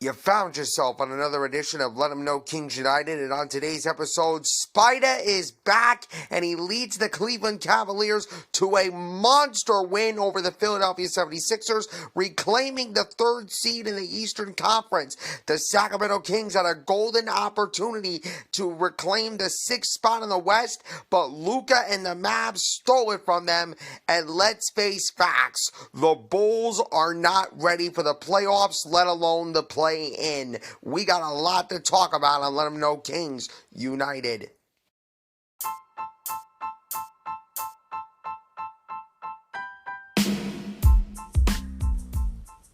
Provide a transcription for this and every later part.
You found yourself on another edition of Let 'Em Know Kings United, and on today's episode, Spyda is back, and he leads the Cleveland Cavaliers to a monster win over the Philadelphia 76ers, reclaiming the third seed in the Eastern Conference. The Sacramento Kings had a golden opportunity to reclaim the sixth spot in the West, but Luka and the Mavs stole it from them, and let's face facts, the Bulls are not ready for the playoffs, let alone the play in. We got a lot to talk about on Let 'Em Know Kings United.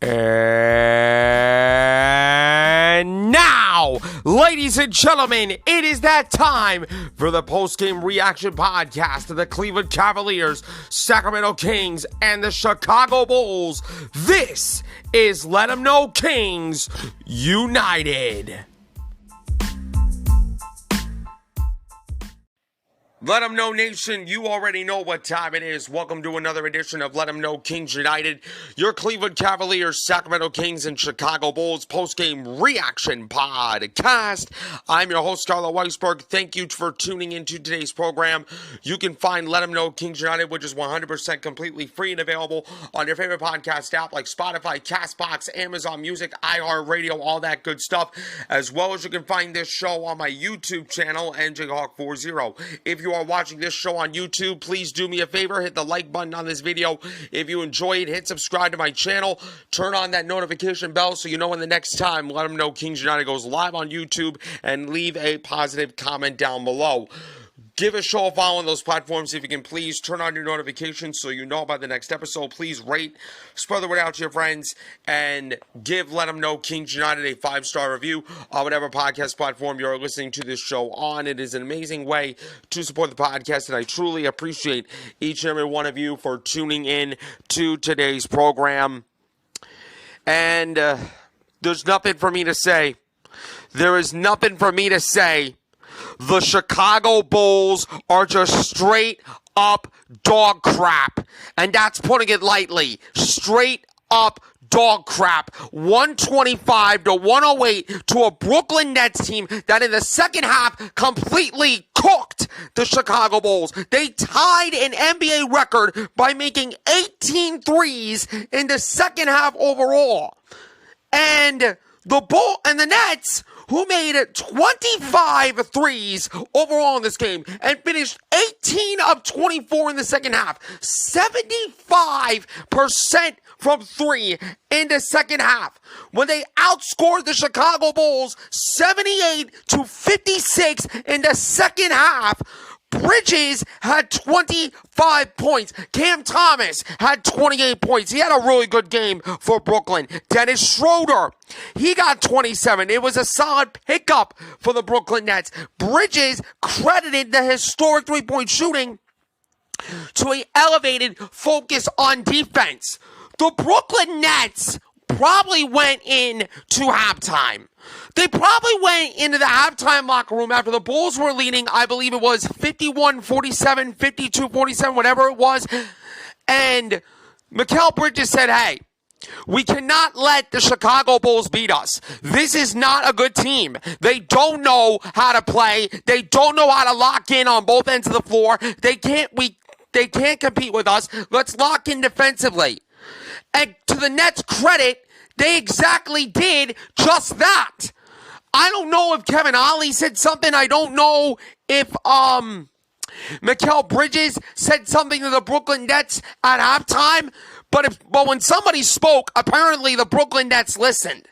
And now, ladies and gentlemen, it is that time for the post-game reaction podcast of the Cleveland Cavaliers, Sacramento Kings, and the Chicago Bulls. This is Let 'Em Know Kings United. Let 'Em Know Nation, you already know what time it is. Welcome to another edition of Let 'Em Know Kings United, your Cleveland Cavaliers, Sacramento Kings, and Chicago Bulls post-game reaction podcast. I'm your host, Carlo Weisberg. Thank you for tuning into today's program. You can find Let 'Em Know Kings United, which is 100% completely free and available on your favorite podcast app like Spotify, CastBox, Amazon Music, iHeartRadio, all that good stuff. As well as you can find this show on my YouTube channel, NJHawk40. If you are watching this show on YouTube, please do me a favor, hit the like button on this video. If you enjoy it, hit subscribe to my channel, turn on that notification bell so you know when the next time Let 'Em Know Kings United goes live on YouTube, and leave a positive comment down below. Give a show a follow on those platforms if you can. Please turn on your notifications so you know about the next episode. Please rate, spread the word out to your friends, and give Let 'Em Know Kings United a 5-star review on whatever podcast platform you're listening to this show on. It is an amazing way to support the podcast, and I truly appreciate each and every one of you for tuning in to today's program. And there's nothing for me to say. There is nothing for me to say. The Chicago Bulls are just straight up dog crap. And that's putting it lightly. Straight up dog crap. 125-108 to a Brooklyn Nets team that in the second half completely cooked the Chicago Bulls. They tied an NBA record by making 18 threes in the second half overall. And the Nets, who made 25 threes overall in this game and finished 18 of 24 in the second half. 75% from three in the second half, when they outscored the Chicago Bulls 78-56 in the second half. Bridges had 25 points. Cam Thomas had 28 points. He had a really good game for Brooklyn. Dennis Schroeder, he got 27. It was a solid pickup for the Brooklyn Nets. Bridges credited the historic three-point shooting to an elevated focus on defense. The Brooklyn Nets probably went into halftime. They probably went into the halftime locker room after the Bulls were leading, I believe it was 51-47, 52-47, whatever it was. And Mikal Bridges said, hey, we cannot let the Chicago Bulls beat us. This is not a good team. They don't know how to play. They don't know how to lock in on both ends of the floor. They can't compete with us. Let's lock in defensively. And to the Nets' credit, they exactly did just that. I don't know if Kevin Ollie said something. I don't know if Mikal Bridges said something to the Brooklyn Nets at halftime. But when somebody spoke, apparently the Brooklyn Nets listened.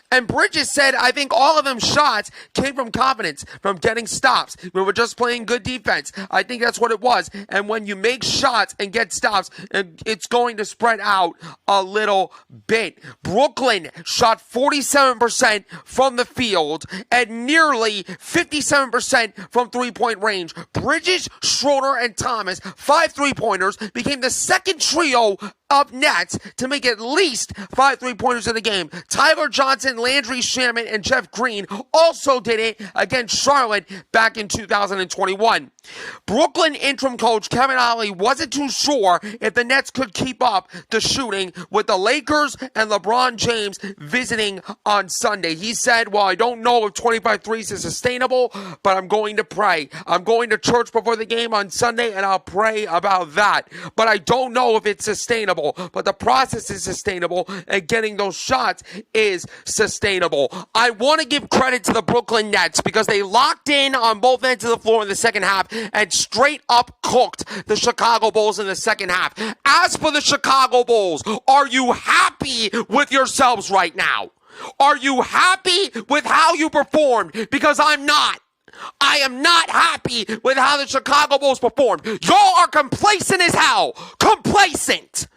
And Bridges said, I think all of them shots came from confidence, from getting stops. We were just playing good defense. I think that's what it was. And when you make shots and get stops, it's going to spread out a little bit. Brooklyn shot 47% from the field and nearly 57% from three-point range. Bridges, Schroeder, and Thomas, 5 3-pointers, became the second trio of Nets to make at least 5 3-pointers in the game. Tyler Johnson, Landry Shamet, and Jeff Green also did it against Charlotte back in 2021. Brooklyn interim coach Kevin Ollie wasn't too sure if the Nets could keep up the shooting with the Lakers and LeBron James visiting on Sunday. He said, well, I don't know if 25 threes is sustainable, but I'm going to pray. I'm going to church before the game on Sunday, and I'll pray about that. But I don't know if it's sustainable. But the process is sustainable, and getting those shots is sustainable. I want to give credit to the Brooklyn Nets because they locked in on both ends of the floor in the second half and straight up cooked the Chicago Bulls in the second half. As for the Chicago Bulls, are you happy with yourselves right now? Are you happy with how you performed? Because I'm not. I am not happy with how the Chicago Bulls performed. Y'all are complacent as hell. Complacent.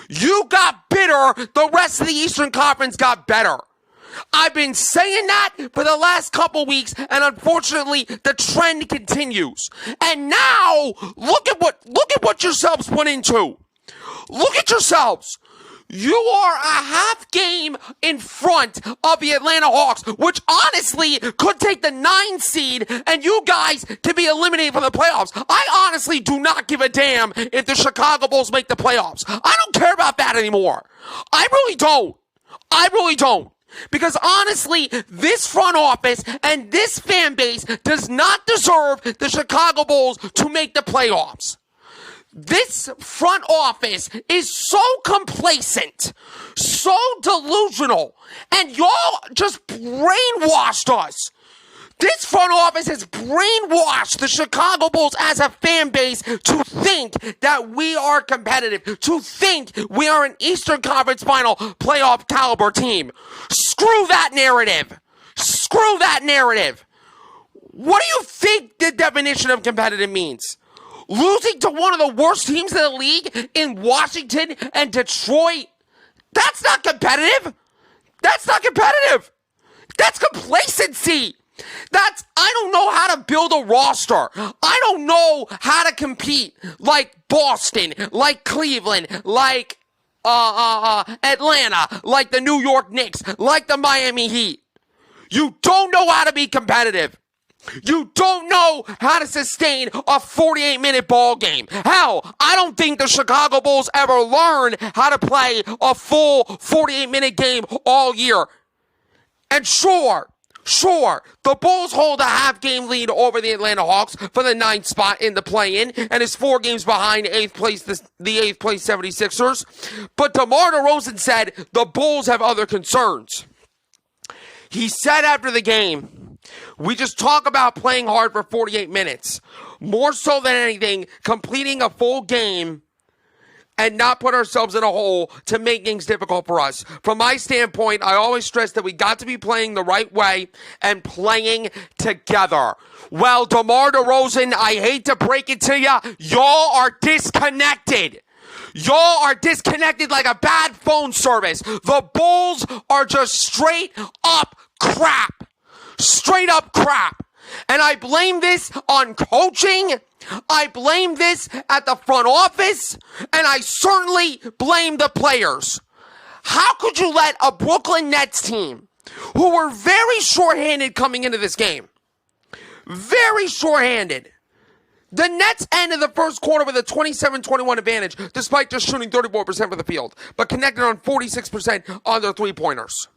You got bitter. The rest of the Eastern Conference got better. I've been saying that for the last couple weeks, and unfortunately, the trend continues. And now, look at what yourselves went into. Look at yourselves. You are a half game in front of the Atlanta Hawks, which honestly could take the 9 seed, and you guys can be eliminated from the playoffs. I honestly do not give a damn if the Chicago Bulls make the playoffs. I don't care about that anymore. I really don't. I really don't. Because honestly, this front office and this fan base does not deserve the Chicago Bulls to make the playoffs. This front office is so complacent, so delusional, and y'all just brainwashed us. This front office has brainwashed the Chicago Bulls as a fan base to think that we are competitive, to think we are an Eastern Conference Final playoff caliber team. Screw that narrative. Screw that narrative. What do you think the definition of competitive means? Losing to one of the worst teams in the league in Washington and Detroit? That's not competitive. That's not competitive. That's complacency. I don't know how to build a roster. I don't know how to compete like Boston, like Cleveland, like Atlanta, like the New York Knicks, like the Miami Heat. You don't know how to be competitive. You don't know how to sustain a 48-minute ball game. Hell, I don't think the Chicago Bulls ever learned how to play a full 48-minute game all year. And sure, the Bulls hold a half-game lead over the Atlanta Hawks for the 9th spot in the play-in and is 4 games behind the 8th place 76ers. But DeMar DeRozan said the Bulls have other concerns. He said after the game, we just talk about playing hard for 48 minutes. More so than anything, completing a full game and not put ourselves in a hole to make things difficult for us. From my standpoint, I always stress that we got to be playing the right way and playing together. Well, DeMar DeRozan, I hate to break it to you, y'all are disconnected. Y'all are disconnected like a bad phone service. The Bulls are just straight up crap. Straight up crap. And I blame this on coaching. I blame this at the front office, and I certainly blame the players. How could you let a Brooklyn Nets team, who were very shorthanded coming into this game, very shorthanded, the Nets ended the first quarter with a 27-21 advantage, despite just shooting 34% from the field, but connected on 46% on their three-pointers.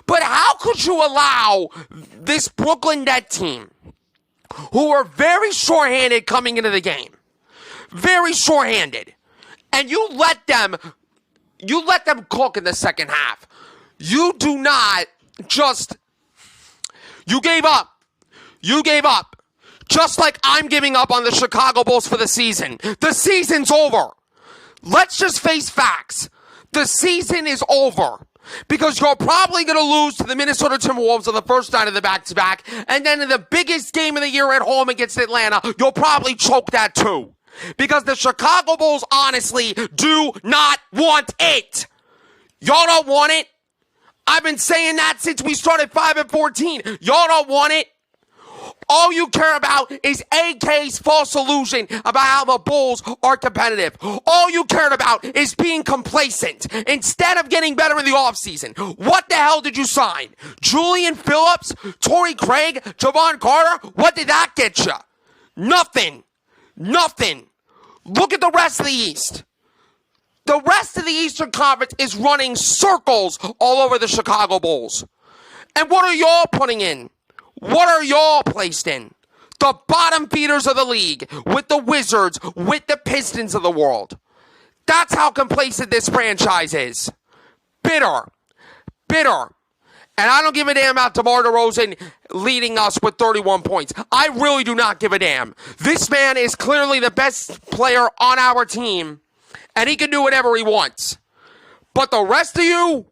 But how could you allow this Brooklyn Nets team, who were very shorthanded coming into the game, very shorthanded, and you let them cook in the second half? You do not just, you gave up. You gave up. Just like I'm giving up on the Chicago Bulls for the season. The season's over. Let's just face facts. The season is over. Because you're probably going to lose to the Minnesota Timberwolves on the first night of the back-to-back. And then in the biggest game of the year at home against Atlanta, you'll probably choke that too. Because the Chicago Bulls, honestly, do not want it. Y'all don't want it. I've been saying that since we started 5-14. Y'all don't want it. All you care about is AK's false illusion about how the Bulls are competitive. All you cared about is being complacent instead of getting better in the offseason. What the hell did you sign? Julian Phillips, Torrey Craig, Javon Carter? What did that get you? Nothing. Look at the rest of the East. The rest of the Eastern Conference is running circles all over the Chicago Bulls. And what are y'all putting in? What are y'all placed in? The bottom feeders of the league, with the Wizards, with the Pistons of the world. That's how complacent this franchise is. Bitter. And I don't give a damn about DeMar DeRozan leading us with 31 points. I really do not give a damn. This man is clearly the best player on our team, and he can do whatever he wants. But the rest of you,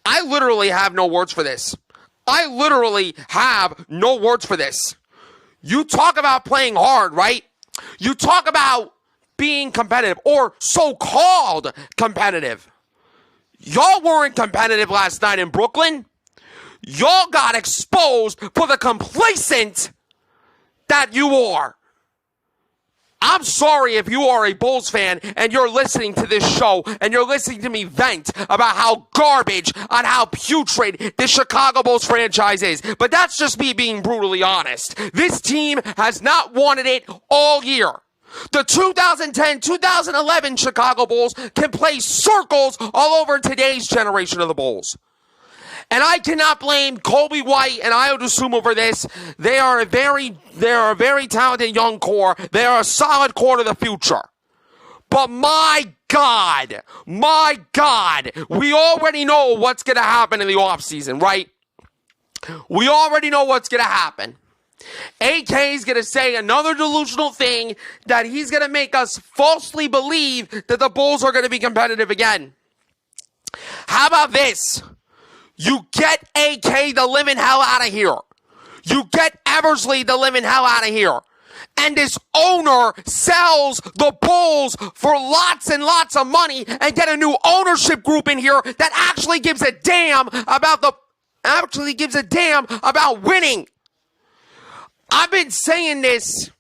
I literally have no words for this. You talk about playing hard, right? You talk about being competitive, or so-called competitive. Y'all weren't competitive last night in Brooklyn. Y'all got exposed for the complacent that you are. I'm sorry if you are a Bulls fan and you're listening to this show and you're listening to me vent about how garbage and how putrid the Chicago Bulls franchise is. But that's just me being brutally honest. This team has not wanted it all year. The 2010-2011 Chicago Bulls can play circles all over today's generation of the Bulls. And I cannot blame Kobe White and Ayo Dosunmu for this. They are a very talented young core. They are a solid core to the future. But my God, we already know what's going to happen in the offseason, right? We already know what's going to happen. AK is going to say another delusional thing that he's going to make us falsely believe that the Bulls are going to be competitive again. How about this? You get AK the living hell out of here. You get Eversley the living hell out of here. And this owner sells the Bulls for lots and lots of money and get a new ownership group in here that actually gives a damn about winning. I've been saying this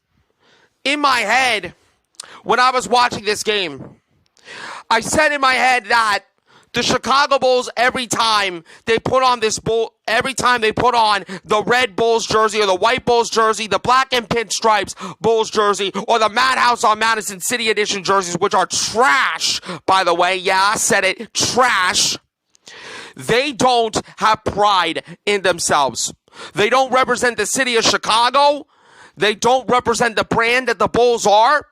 in my head when I was watching this game. I said in my head that the Chicago Bulls, every time they put on the red Bulls jersey or the white Bulls jersey, the black and pinstripes Bulls jersey, or the Madhouse on Madison City edition jerseys, which are trash, by the way. Yeah, I said it, trash. They don't have pride in themselves. They don't represent the city of Chicago. They don't represent the brand that the Bulls are.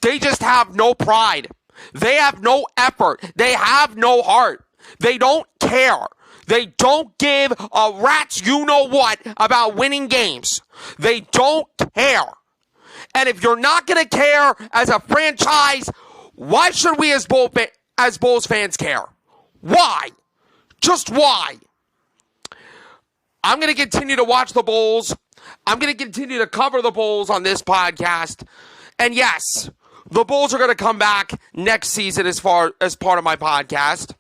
They just have no pride. They have no effort. They have no heart. They don't care. They don't give a rat's you-know-what about winning games. They don't care. And if you're not going to care as a franchise, why should we as Bulls fans care? Why? Just why? I'm going to continue to watch the Bulls. I'm going to continue to cover the Bulls on this podcast. And yes, the Bulls are going to come back next season as part of my podcast.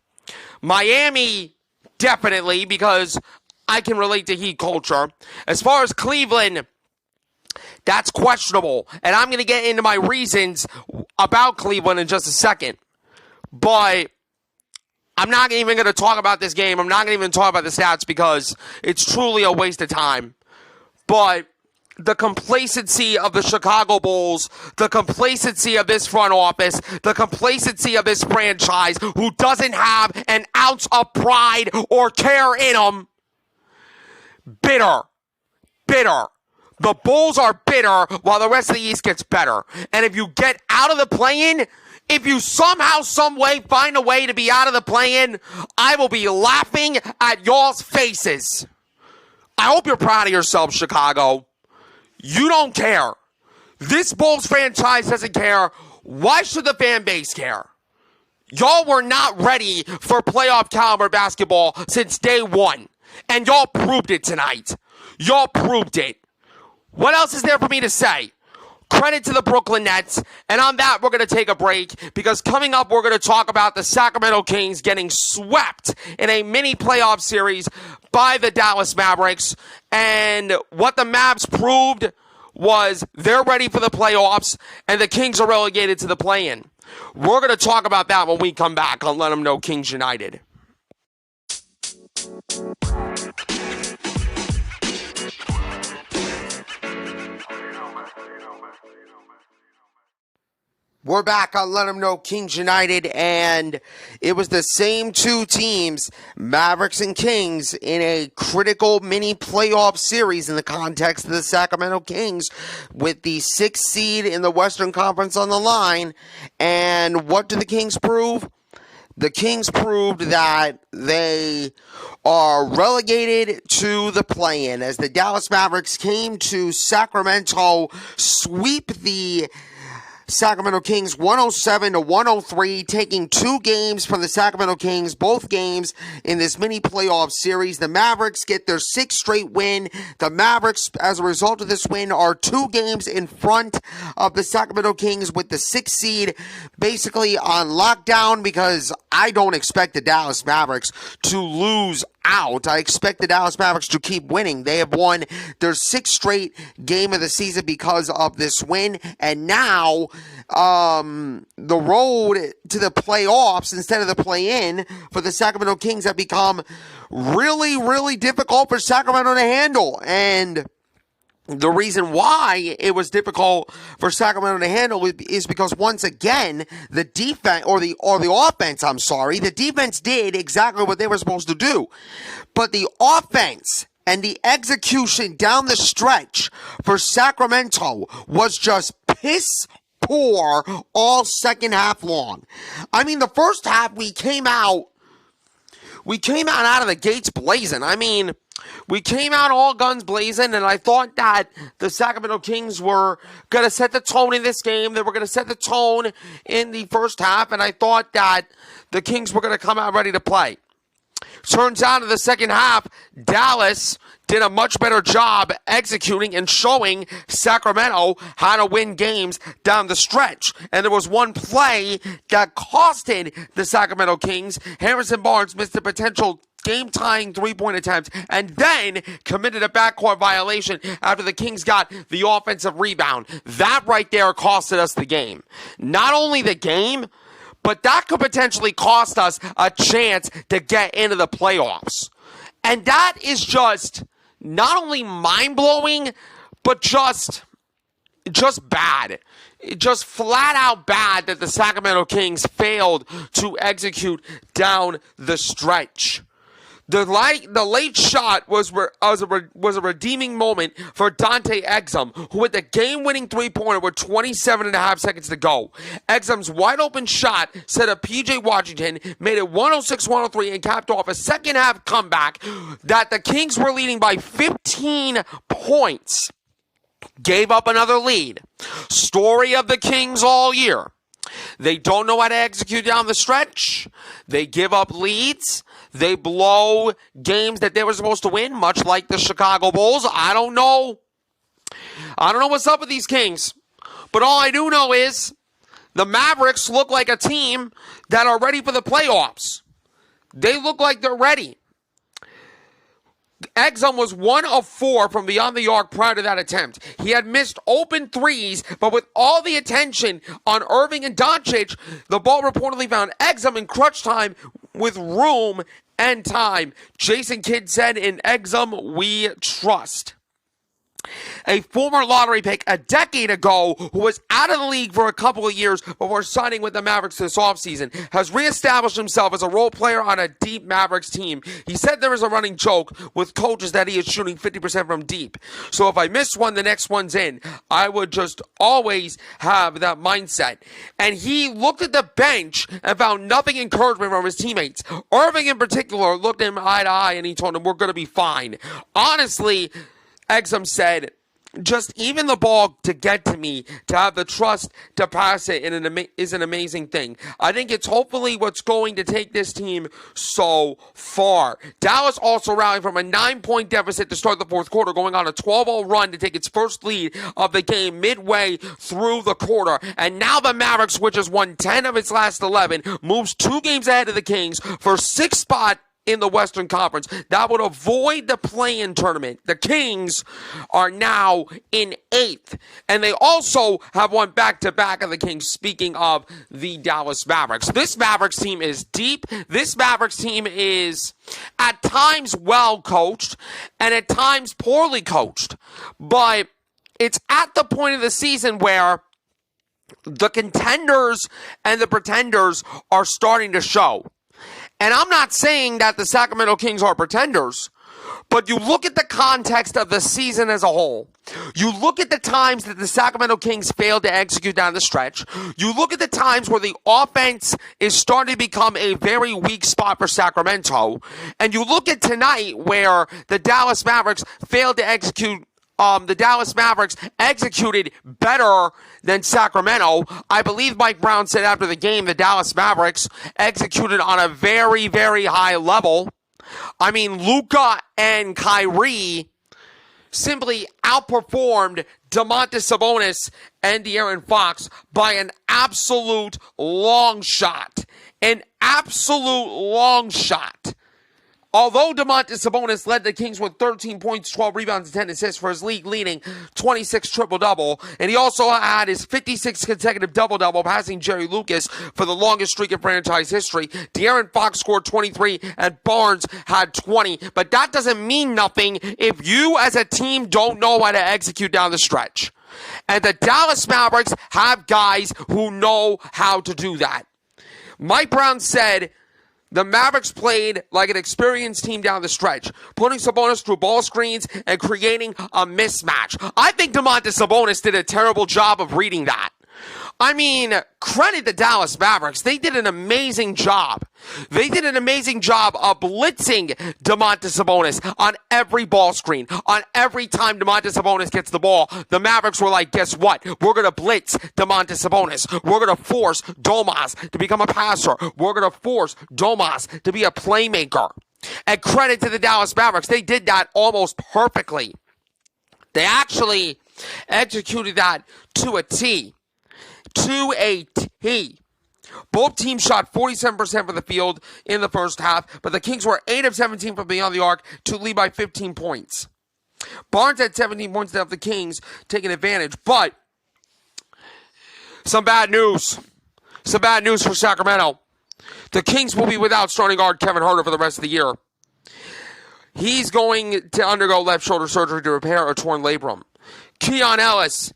Miami, definitely, because I can relate to Heat culture. As far as Cleveland, that's questionable. And I'm going to get into my reasons about Cleveland in just a second. But I'm not even going to talk about this game. I'm not going to even talk about the stats because it's truly a waste of time. But the complacency of the Chicago Bulls, the complacency of this front office, the complacency of this franchise who doesn't have an ounce of pride or care in them. Bitter. The Bulls are bitter while the rest of the East gets better. And if you get out of the play-in, if you somehow, some way find a way to be out of the play-in, I will be laughing at y'all's faces. I hope you're proud of yourselves, Chicago. You don't care. This Bulls franchise doesn't care. Why should the fan base care? Y'all were not ready for playoff caliber basketball since day one. And y'all proved it tonight. Y'all proved it. What else is there for me to say? Credit to the Brooklyn Nets. And on that, we're going to take a break because coming up, we're going to talk about the Sacramento Kings getting swept in a mini playoff series by the Dallas Mavericks. And what the Mavs proved was they're ready for the playoffs and the Kings are relegated to the play-in. We're going to talk about that when we come back on Let 'Em Know Kings United. We're back on Let 'em Know Kings United, and it was the same two teams, Mavericks and Kings, in a critical mini playoff series in the context of the Sacramento Kings, with the 6th seed in the Western Conference on the line. And what did the Kings prove? The Kings proved that they are relegated to the play-in as the Dallas Mavericks came to Sacramento, sweep the Sacramento Kings 107-103, taking 2 games from the Sacramento Kings, both games in this mini playoff series. The Mavericks get their 6th straight win. The Mavericks, as a result of this win, are 2 games in front of the Sacramento Kings with the 6th seed basically on lockdown, because I don't expect the Dallas Mavericks to lose out. I expect the Dallas Mavericks to keep winning. They have won their 6th straight game of the season because of this win, and now the road to the playoffs instead of the play-in for the Sacramento Kings have become really, really difficult for Sacramento to handle. And the reason why it was difficult for Sacramento to handle is because, once again, the defense, or the offense, the defense did exactly what they were supposed to do. But the offense and the execution down the stretch for Sacramento was just piss poor all second half long. I mean, the first half we came out of the gates blazing. I mean, we came out all guns blazing, and I thought that the Sacramento Kings were going to set the tone in this game. They were going to set the tone in the first half, and I thought that the Kings were going to come out ready to play. Turns out in the second half, Dallas did a much better job executing and showing Sacramento how to win games down the stretch. And there was one play that costed the Sacramento Kings. Harrison Barnes missed a potential game-tying 3-point attempt and then committed a backcourt violation after the Kings got the offensive rebound. That right there costed us the game. Not only the game, but that could potentially cost us a chance to get into the playoffs. And that is just not only mind-blowing, but just bad. Just flat out bad that the Sacramento Kings failed to execute down the stretch. The late shot was a redeeming moment for Dante Exum, who hit the game-winning 3-pointer with 27.5 seconds to go. Exum's wide-open shot set up P.J. Washington, made it 106-103, and capped off a second-half comeback that the Kings were leading by 15 points. Gave up another lead. Story of the Kings all year. They don't know how to execute down the stretch. They give up leads. They blow games that they were supposed to win, much like the Chicago Bulls. I don't know what's up with these Kings. But all I do know is the Mavericks look like a team that are ready for the playoffs. They look like they're ready. Exum was 1 of 4 from beyond the arc prior to that attempt. He had missed open threes, but with all the attention on Irving and Doncic, the ball reportedly found Exum in crunch time with room and time. Jason Kidd said, "In Exum, we trust." A former lottery pick a decade ago, who was out of the league for a couple of years before signing with the Mavericks this offseason, has reestablished himself as a role player on a deep Mavericks team. He said there is a running joke with coaches that he is shooting 50% from deep. So if I miss one, the next one's in. I would just always have that mindset. And he looked at the bench and found nothing encouragement from his teammates. Irving in particular looked at him eye to eye and he told him, "We're going to be fine." Honestly, Exum said, "Just even the ball to get to me, to have the trust to pass it is an amazing thing." I think it's hopefully what's going to take this team so far. Dallas also rallied from a 9-point deficit to start the fourth quarter, going on a 12-0 run to take its first lead of the game midway through the quarter. And now the Mavericks, which has won 10 of its last 11, moves 2 games ahead of the Kings for 6th spot in the Western Conference. That would avoid the play-in tournament. The Kings are now in 8th. And they also have won back-to-back of the Kings, speaking of the Dallas Mavericks. This Mavericks team is deep. This Mavericks team is at times well coached and at times poorly coached. But it's at the point of the season where the contenders and the pretenders are starting to show. And I'm not saying that the Sacramento Kings are pretenders, but you look at the context of the season as a whole. You look at the times that the Sacramento Kings failed to execute down the stretch. You look at the times where the offense is starting to become a very weak spot for Sacramento. And you look at tonight where the Dallas Mavericks failed to execute. The Dallas Mavericks executed better than Sacramento. I believe Mike Brown said after the game the Dallas Mavericks executed on a very, very high level. I mean, Luka and Kyrie simply outperformed Domantas Sabonis and De'Aaron Fox by an absolute long shot. An absolute long shot. Although Domantas Sabonis led the Kings with 13 points, 12 rebounds, and 10 assists for his league-leading 26 triple-double, and he also had his 56th consecutive double-double, passing Jerry Lucas for the longest streak in franchise history. De'Aaron Fox scored 23, and Barnes had 20. But that doesn't mean nothing if you as a team don't know how to execute down the stretch. And the Dallas Mavericks have guys who know how to do that. Mike Brown said the Mavericks played like an experienced team down the stretch, putting Sabonis through ball screens and creating a mismatch. I think Domantas Sabonis did a terrible job of reading that. I mean, credit the Dallas Mavericks. They did an amazing job. They did an amazing job of blitzing Domantas Sabonis on every ball screen. On every time Domantas Sabonis gets the ball, the Mavericks were like, guess what? We're going to blitz Domantas Sabonis. We're going to force Domas to become a passer. We're going to force Domas to be a playmaker. And credit to the Dallas Mavericks. They did that almost perfectly. They actually executed that to a T. To a T. Both teams shot 47% from the field in the first half, but the Kings were 8 of 17 from beyond the arc to lead by 15 points. Barnes had 17 points to help the Kings taking advantage, but some bad news. Some bad news for Sacramento. The Kings will be without starting guard Kevin Huerter for the rest of the year. He's going to undergo left shoulder surgery to repair a torn labrum. Keon Ellis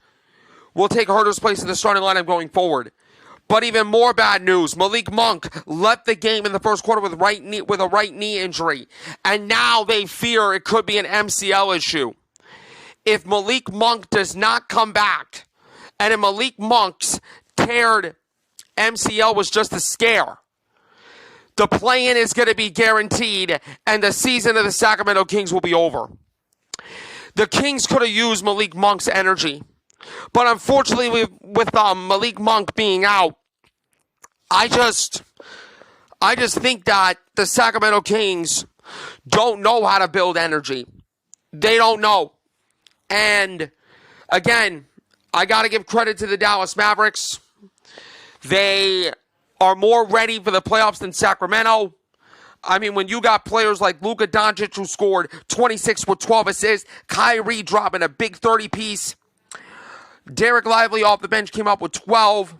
will take Huerter's place in the starting lineup going forward. But even more bad news, Malik Monk left the game in the first quarter with a right knee injury. And now they fear it could be an MCL issue. If Malik Monk does not come back, and if Malik Monk's teared MCL was just a scare, the play-in is going to be guaranteed, and the season of the Sacramento Kings will be over. The Kings could have used Malik Monk's energy. But unfortunately, with Malik Monk being out, I just think that the Sacramento Kings don't know how to build energy. They don't know. And again, I got to give credit to the Dallas Mavericks. They are more ready for the playoffs than Sacramento. I mean, when you got players like Luka Doncic who scored 26 with 12 assists, Kyrie dropping a big 30-piece, Derek Lively off the bench came up with 12.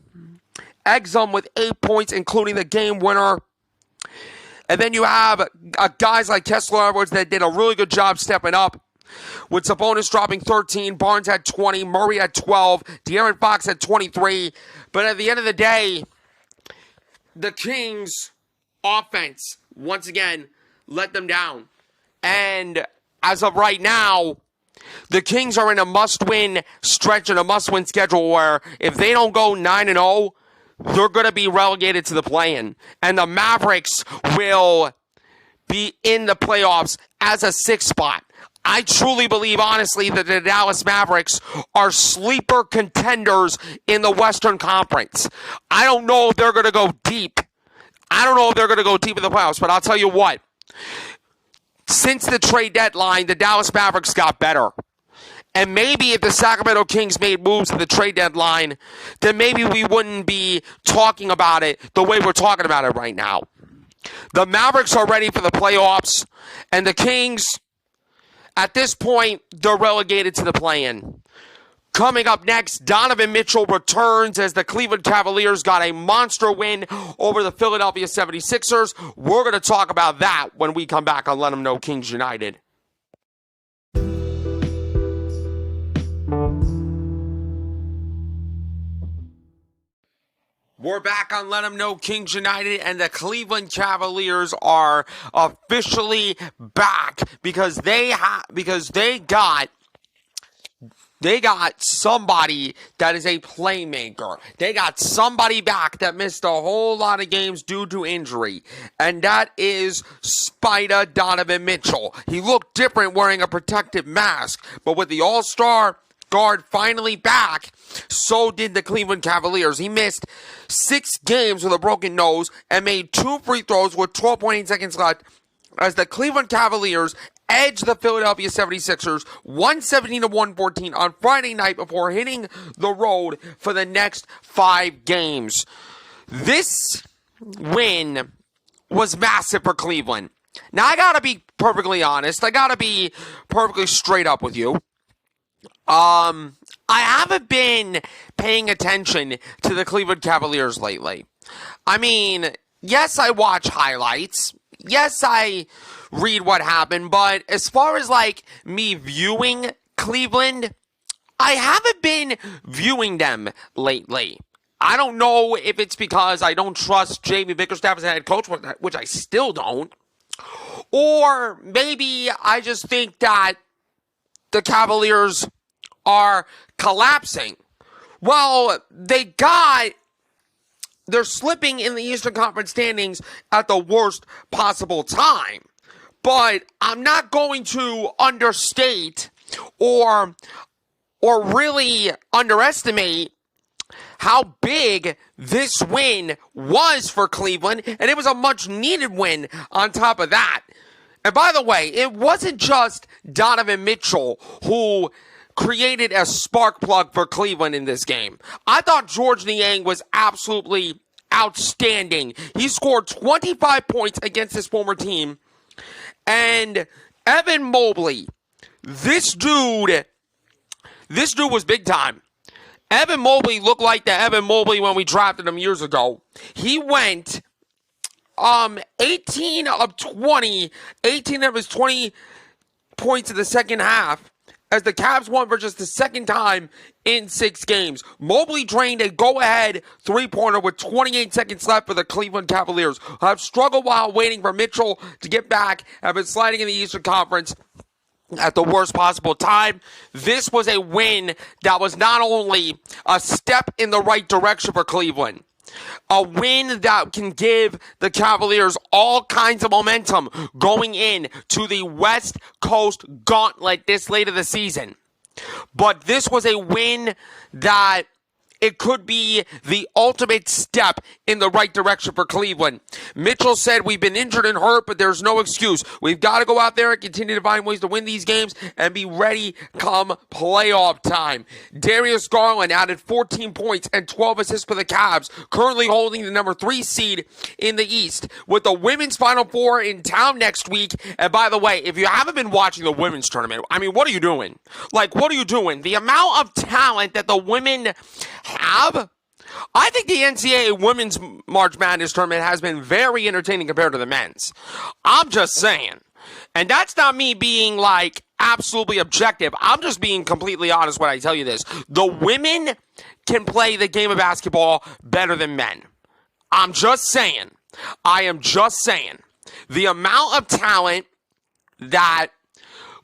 Exum with 8 points, including the game winner. And then you have guys like Kessler Edwards that did a really good job stepping up. With Sabonis dropping 13, Barnes had 20, Murray had 12, De'Aaron Fox had 23. But at the end of the day, the Kings' offense, once again, let them down. And as of right now, the Kings are in a must-win stretch and a must-win schedule where if they don't go 9-0, they're going to be relegated to the play-in. And the Mavericks will be in the playoffs as a 6th spot. I truly believe, honestly, that the Dallas Mavericks are sleeper contenders in the Western Conference. I don't know if they're going to go deep. I don't know if they're going to go deep in the playoffs, but I'll tell you what. Since the trade deadline, the Dallas Mavericks got better. And maybe if the Sacramento Kings made moves at the trade deadline, then maybe we wouldn't be talking about it the way we're talking about it right now. The Mavericks are ready for the playoffs, and the Kings, at this point, they're relegated to the play-in. Coming up next, Donovan Mitchell returns as the Cleveland Cavaliers got a monster win over the Philadelphia 76ers. We're going to talk about that when we come back on Let 'Em Know Kings United. We're back on Let 'em Know Kings United, and the Cleveland Cavaliers are officially back because they got somebody that is a playmaker. They got somebody back that missed a whole lot of games due to injury, and that is Spyda Donovan Mitchell. He looked different wearing a protective mask, but with the All-Star guard finally back, so did the Cleveland Cavaliers. He missed 6 games with a broken nose and made 2 free throws with 12.8 seconds left as the Cleveland Cavaliers edged the Philadelphia 76ers 117-114 on Friday night before hitting the road for the next 5 games. This win was massive for Cleveland. Now, I gotta be perfectly honest. I gotta be perfectly straight up with you. I haven't been paying attention to the Cleveland Cavaliers lately. I mean, yes, I watch highlights. Yes, I read what happened. But as far as, me viewing Cleveland, I haven't been viewing them lately. I don't know if it's because I don't trust Jamie Bickerstaff as a head coach, which I still don't. Or maybe I just think that the Cavaliers are collapsing. Well, they're slipping in the Eastern Conference standings at the worst possible time. But I'm not going to understate or really underestimate how big this win was for Cleveland, and it was a much needed win on top of that. And by the way, it wasn't just Donovan Mitchell who created a spark plug for Cleveland in this game. I thought George Niang was absolutely outstanding. He scored 25 points against his former team. And Evan Mobley, this dude was big time. Evan Mobley looked like the Evan Mobley when we drafted him years ago. He went 18 of 20, 18 of his 20 points in the second half, as the Cavs won for just the second time in 6 games. Mobley drained a go-ahead three-pointer with 28 seconds left for the Cleveland Cavaliers, who have struggled while waiting for Mitchell to get back, have been sliding in the Eastern Conference at the worst possible time. This was a win that was not only a step in the right direction for Cleveland, a win that can give the Cavaliers all kinds of momentum going in to the West Coast gauntlet this late of the season. But this was a win that it could be the ultimate step in the right direction for Cleveland. Mitchell said, "We've been injured and hurt, but there's no excuse. We've got to go out there and continue to find ways to win these games and be ready come playoff time." Darius Garland added 14 points and 12 assists for the Cavs, currently holding the number 3 seed in the East. With the women's Final Four in town next week, and by the way, if you haven't been watching the women's tournament, I mean, what are you doing? What are you doing? The amount of talent that the women have, I think the NCAA Women's March Madness tournament has been very entertaining compared to the men's. I'm just saying. And that's not me being absolutely objective. I'm just being completely honest when I tell you this. The women can play the game of basketball better than men. I'm just saying. I am just saying. The amount of talent that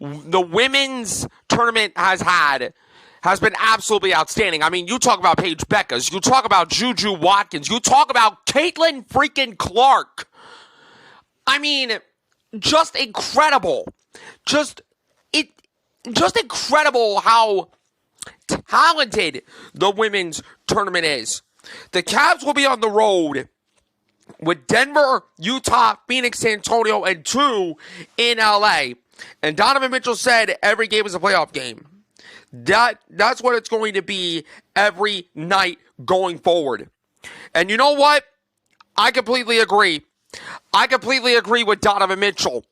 the women's tournament has been absolutely outstanding. I mean, you talk about Paige Beckers, you talk about Juju Watkins, you talk about Caitlin freaking Clark. I mean, just incredible. Just incredible how talented the women's tournament is. The Cavs will be on the road with Denver, Utah, Phoenix, San Antonio, and 2 in LA. And Donovan Mitchell said every game is a playoff game. That's what it's going to be every night going forward. And you know what? I completely agree. I completely agree with Donovan Mitchell.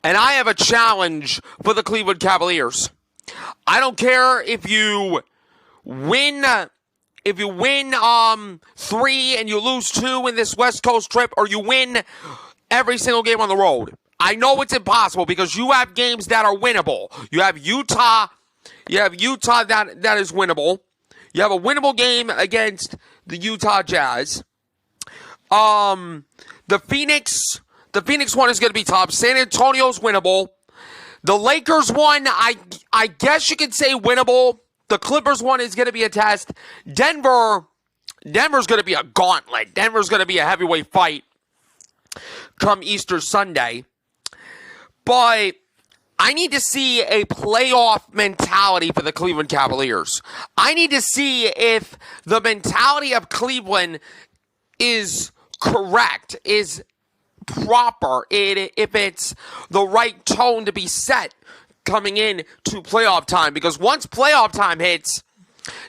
And I have a challenge for the Cleveland Cavaliers. I don't care if you win 3 and you lose 2 in this West Coast trip, or you win every single game on the road. I know it's impossible because you have games that are winnable. You have Utah that is winnable. You have a winnable game against the Utah Jazz. The Phoenix one is going to be tough. San Antonio's winnable. The Lakers one, I guess you could say winnable. The Clippers one is going to be a test. Denver's going to be a gauntlet. Denver's going to be a heavyweight fight come Easter Sunday. But I need to see a playoff mentality for the Cleveland Cavaliers. I need to see if the mentality of Cleveland is correct, is proper, if it's the right tone to be set coming in to playoff time. Because once playoff time hits,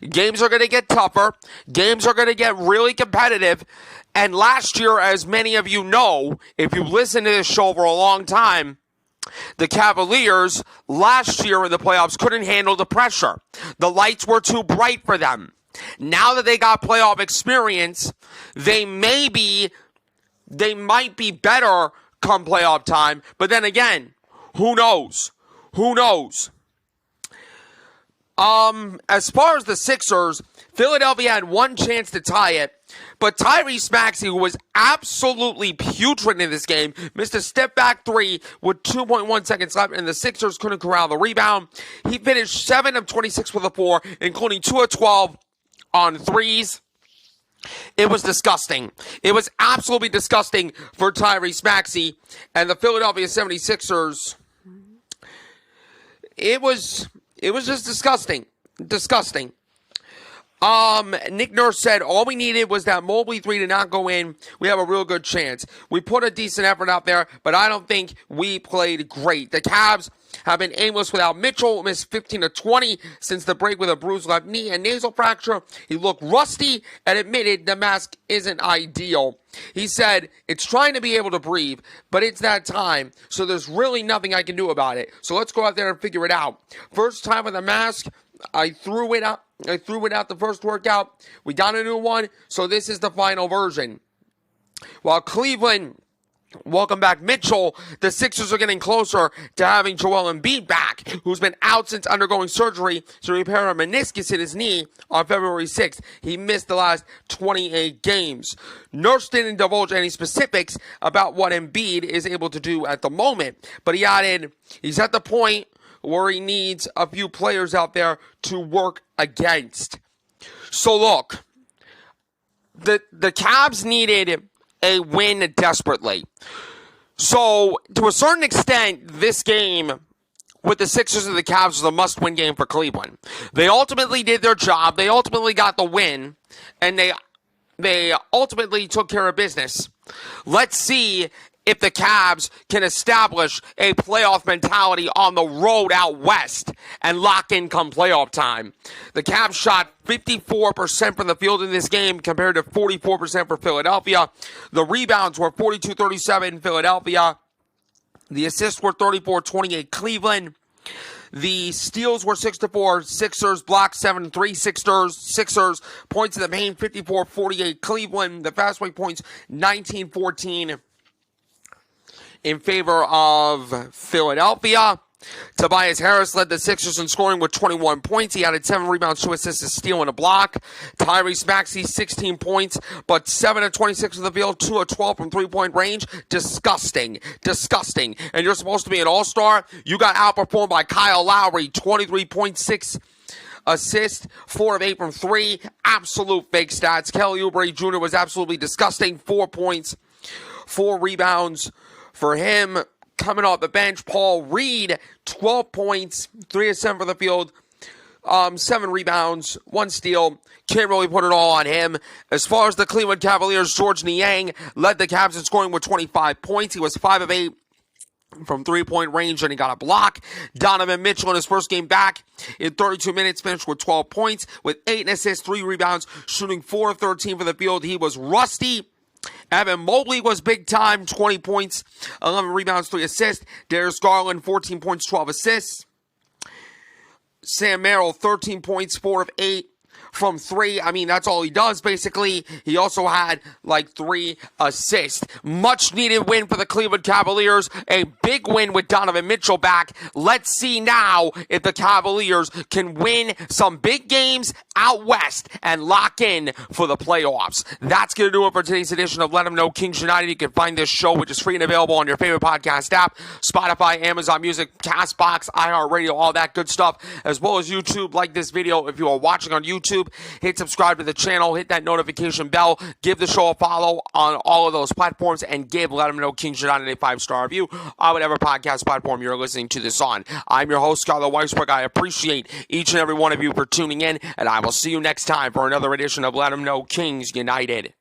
games are going to get tougher. Games are going to get really competitive. And last year, as many of you know, if you listen to this show for a long time, the Cavaliers last year in the playoffs couldn't handle the pressure. The lights were too bright for them. Now that they got playoff experience, they might be better come playoff time. But then again, who knows? Who knows? As far as the Sixers, Philadelphia had one chance to tie it, but Tyrese Maxey, who was absolutely putrid in this game, missed a step-back three with 2.1 seconds left, and the Sixers couldn't corral the rebound. He finished 7 of 26 with a 4, including 2 of 12 on threes. It was disgusting. It was absolutely disgusting for Tyrese Maxey and the Philadelphia 76ers. It was just disgusting. Disgusting. Nick Nurse said all we needed was that Mobley 3 to not go in. We have a real good chance. We put a decent effort out there, but I don't think we played great. The Cavs have been aimless without Mitchell, missed 15 of 20 since the break with a bruised left knee and nasal fracture. He looked rusty and admitted the mask isn't ideal. He said, it's trying to be able to breathe, but it's that time, so there's really nothing I can do about it. So let's go out there and figure it out. First time with a mask, I threw it out the first workout. We got a new one, so this is the final version. While Cleveland welcome back Mitchell, the Sixers are getting closer to having Joel Embiid back, who's been out since undergoing surgery to repair a meniscus in his knee on February 6th. He missed the last 28 games. Nurse didn't divulge any specifics about what Embiid is able to do at the moment, but he added, he's at the point where he needs a few players out there to work against. So look, the Cavs needed a win desperately. So to a certain extent, this game with the Sixers and the Cavs was a must-win game for Cleveland. They ultimately did their job. They ultimately got the win, and they ultimately took care of business. Let's see if the Cavs can establish a playoff mentality on the road out west and lock in come playoff time. The Cavs shot 54% from the field in this game compared to 44% for Philadelphia. The rebounds were 42-37 Philadelphia. The assists were 34-28 Cleveland. The steals were 6-4 Sixers, blocks 7-3 Sixers, points in the paint 54-48 Cleveland. The fast break points 19-14 in favor of Philadelphia. Tobias Harris led the Sixers in scoring with 21 points. He added 7 rebounds, 2 assists, a steal, and a block. Tyrese Maxey, 16 points, but 7 of 26 in the field, 2 of 12 from three-point range. Disgusting. Disgusting. And you're supposed to be an all-star. You got outperformed by Kyle Lowry, 23.6 assists, 4 of 8 from 3. Absolute fake stats. Kelly Oubre Jr. was absolutely disgusting. 4 points, 4 rebounds for him. Coming off the bench, Paul Reed, 12 points, 3 of 7 for the field, 7 rebounds, 1 steal. Can't really put it all on him. As far as the Cleveland Cavaliers, George Niang led the Cavs in scoring with 25 points. He was 5 of 8 from three-point range, and he got a block. Donovan Mitchell in his first game back in 32 minutes finished with 12 points, with 8 assists, 3 rebounds, shooting 4 of 13 for the field. He was rusty. Evan Mobley was big time, 20 points, 11 rebounds, 3 assists. Darius Garland, 14 points, 12 assists. Sam Merrill, 13 points, 4 of 8 from 3. I mean, that's all he does, basically. He also had, like, 3 assists. Much needed win for the Cleveland Cavaliers. A big win with Donovan Mitchell back. Let's see now if the Cavaliers can win some big games out west and lock in for the playoffs. That's going to do it for today's edition of Let 'Em Know Kings United. You can find this show, which is free and available on your favorite podcast app, Spotify, Amazon Music, CastBox, iHeartRadio, all that good stuff, as well as YouTube. Like this video if you are watching on YouTube. Hit subscribe to the channel. Hit that notification bell. Give the show a follow on all of those platforms, and give Let 'Em Know Kings United a 5-star review on whatever podcast platform you're listening to this on. I'm your host, Skylar Weisberg. I appreciate each and every one of you for tuning in, and I will see you next time for another edition of Let 'Em Know Kings United.